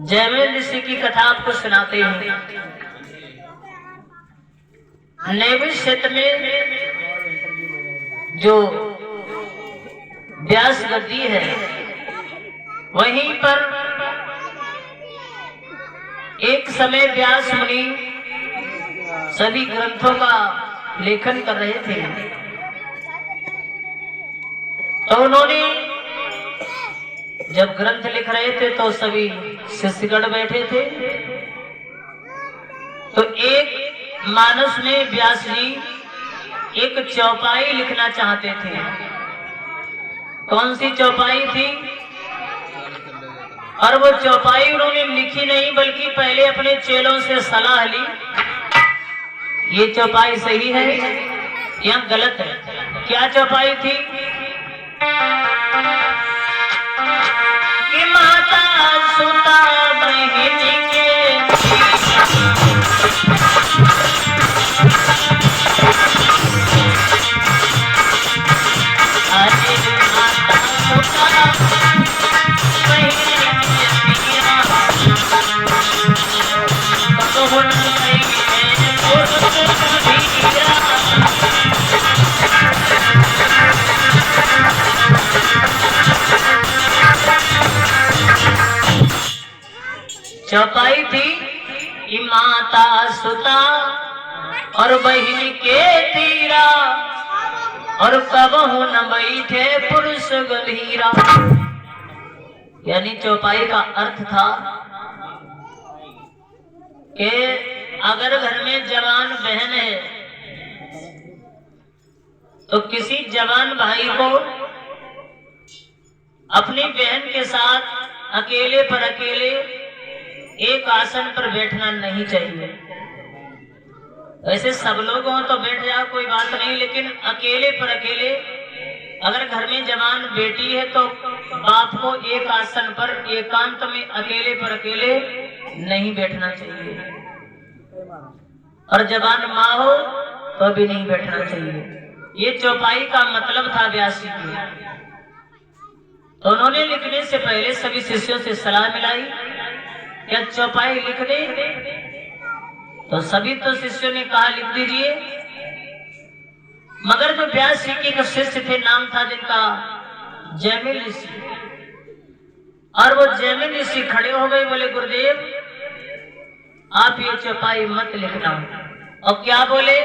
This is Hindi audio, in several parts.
जयमेर ऋषि की कथा आपको सुनाते हैं। नैमिष क्षेत्र में जो व्यास गद्दी है, वहीं पर एक समय व्यास मुनि सभी ग्रंथों का लेखन कर रहे थे। तो उन्होंने जब ग्रंथ लिख रहे थे तो सभी शिष्यगण बैठे थे। तो एक मानस में व्यास जी एक चौपाई लिखना चाहते थे। कौन सी चौपाई थी? और वो चौपाई उन्होंने लिखी नहीं, बल्कि पहले अपने चेलों से सलाह ली, ये चौपाई सही है या गलत है। क्या चौपाई थी? कि माता सुता बहन के चौपाई थी कि माता सुता और बहन के तीरा और कबहू न बैठे पुरुष गंभीरा। यानी चौपाई का अर्थ था कि अगर घर में जवान बहन है तो किसी जवान भाई को अपनी बहन के साथ अकेले पर अकेले एक आसन पर बैठना नहीं चाहिए। वैसे सब लोग हो तो बैठ जाओ, कोई बात नहीं, लेकिन अकेले पर अकेले अगर घर में जवान बेटी है तो बाप को एक आसन पर एकांत में अकेले पर अकेले नहीं बैठना चाहिए। और जवान माँ हो तो भी नहीं बैठना चाहिए। ये चौपाई का मतलब था व्यास जी की। तो उन्होंने लिखने से पहले सभी शिष्यों से सलाह मिलाई, क्या चौपाई लिख दे? तो सभी तो शिष्यों ने कहा लिख दीजिए। मगर जो व्यास जी के शिष्य थे, नाम था जिनका जयमिर ऋषि, और वो जयमिर ऋषि खड़े हो गए, बोले गुरुदेव आप ये चौपाई मत लिखना। और क्या बोले?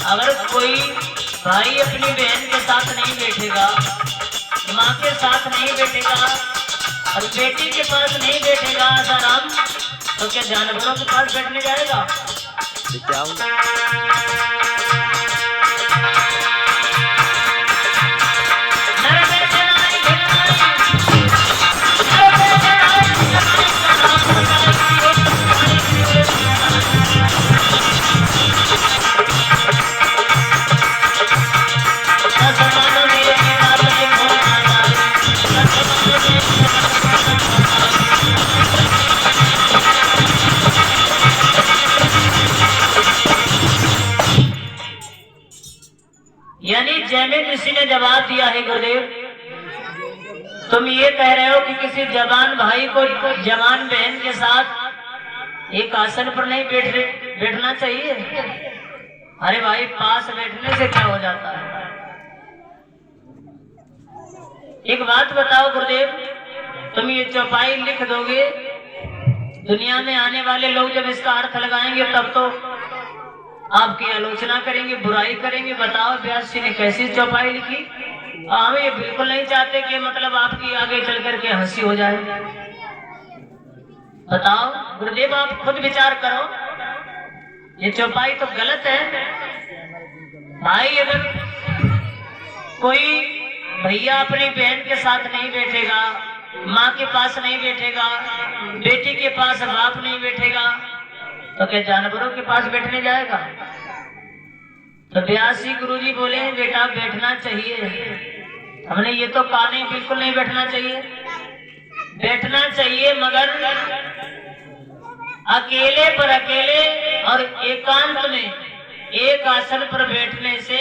अगर कोई भाई अपनी बहन के साथ नहीं बैठेगा, माँ के साथ नहीं बैठेगा और बेटी के पास नहीं बैठेगा आसाराम, तो क्या जानवरों के पास बैठने जाएगा? जैमिन ऋषि ने जवाब दिया है, गुरुदेव तुम ये कह रहे हो कि किसी जवान भाई को जवान बहन के साथ एक आसन पर नहीं बैठना चाहिए। अरे भाई, पास बैठने से क्या हो जाता है? एक बात बताओ गुरुदेव, तुम ये चौपाई लिख दोगे, दुनिया में आने वाले लोग जब इसका अर्थ लगाएंगे तब तो आपकी आलोचना करेंगे, बुराई करेंगे। बताओ व्यास जी ने कैसी चौपाई लिखी? हम ये बिल्कुल नहीं चाहते कि मतलब आपकी आगे चल करके हंसी हो जाए। बताओ गुरुदेव, आप खुद विचार करो, ये चौपाई तो गलत है। भाई, अगर कोई भैया अपनी बहन के साथ नहीं बैठेगा, माँ के पास नहीं बैठेगा, बेटी के पास बाप नहीं बैठेगा, तो क्या जानवरों के पास बैठने जाएगा? तो व्यास जी गुरुजी बोले हैं बेटा बैठना चाहिए। हमने ये तो कहा नहीं बिल्कुल नहीं बैठना चाहिए, बैठना चाहिए, मगर अकेले पर अकेले और एकांत में एक आसन पर बैठने से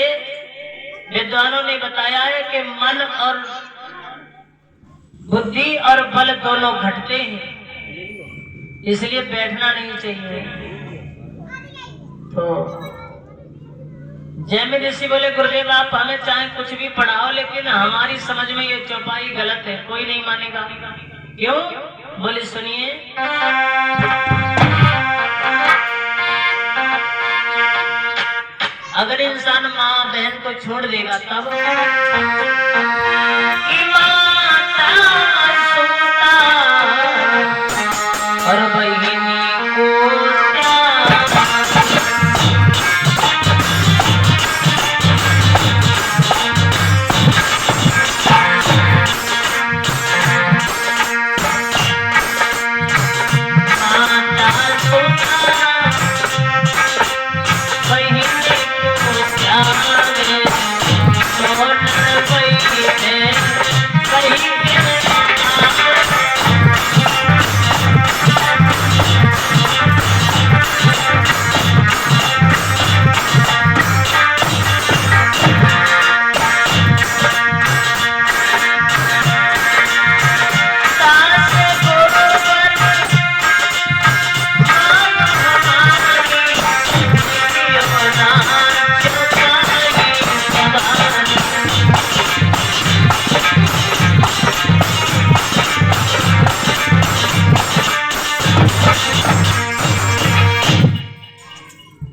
विद्वानों ने बताया है कि मन और बुद्धि और बल दोनों घटते हैं, इसलिए बैठना नहीं चाहिए। तो जैमिन ऋषि बोले गुरुदेव आप हमें चाहे कुछ भी पढ़ाओ, लेकिन हमारी समझ में ये चौपाई गलत है, कोई नहीं मानेगा। क्यों? बोले सुनिए, अगर इंसान माँ बहन को छोड़ देगा तब और बहिनी को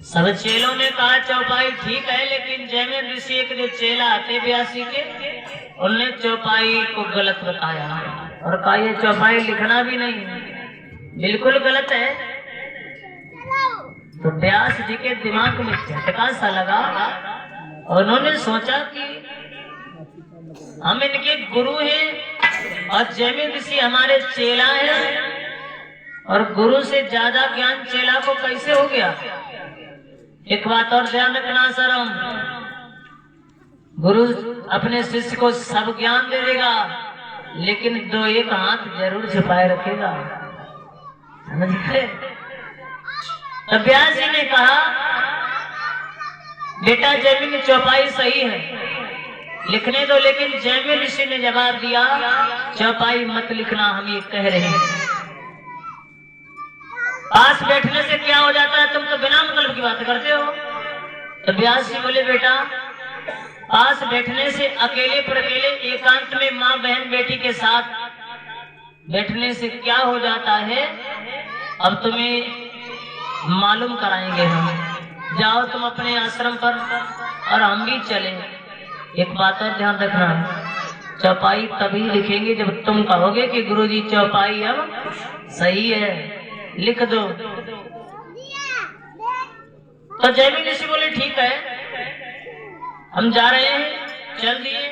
सब चेलों ने कहा चौपाई ठीक है, लेकिन जैमिन ऋषि एक जो चेला आते व्यासी के, उन्होंने चौपाई को गलत बताया और कहा ये चौपाई लिखना भी नहीं, बिल्कुल गलत है। तो व्यास जी के दिमाग में झटका सा लगा और उन्होंने सोचा कि हम इनके गुरु हैं और जैमिन ऋषि हमारे चेला हैं, और गुरु से ज्यादा ज्ञान चेला को कैसे हो गया? एक बात और ध्यान रखना सरम, गुरु अपने शिष्य को सब ज्ञान दे देगा, लेकिन दो एक हाथ जरूर छिपाए रखेगा, समझ गए? तो व्यास जी ने कहा बेटा जैमिन चौपाई सही है, लिखने दो, लेकिन जैमिन ऋषि ने जवाब दिया चौपाई मत लिखना, हम ये कह रहे हैं। पास बैठने से क्या हो जाता है? तुम तो बिना मतलब की बात करते हो। तो व्यास जी बोले बेटा पास बैठने से, अकेले पर अकेले एकांत में माँ बहन बेटी के साथ बैठने से क्या हो जाता है, अब तुम्हें मालूम कराएंगे हम। जाओ तुम अपने आश्रम पर और हम भी चलें। एक बात और ध्यान रखना, चौपाई तभी लिखेंगे जब तुम कहोगे कि गुरुजी चौपाई अब सही है, लिख दो। तो जैमिन ऋषि बोले ठीक है, हम जा रहे हैं, चल दिए।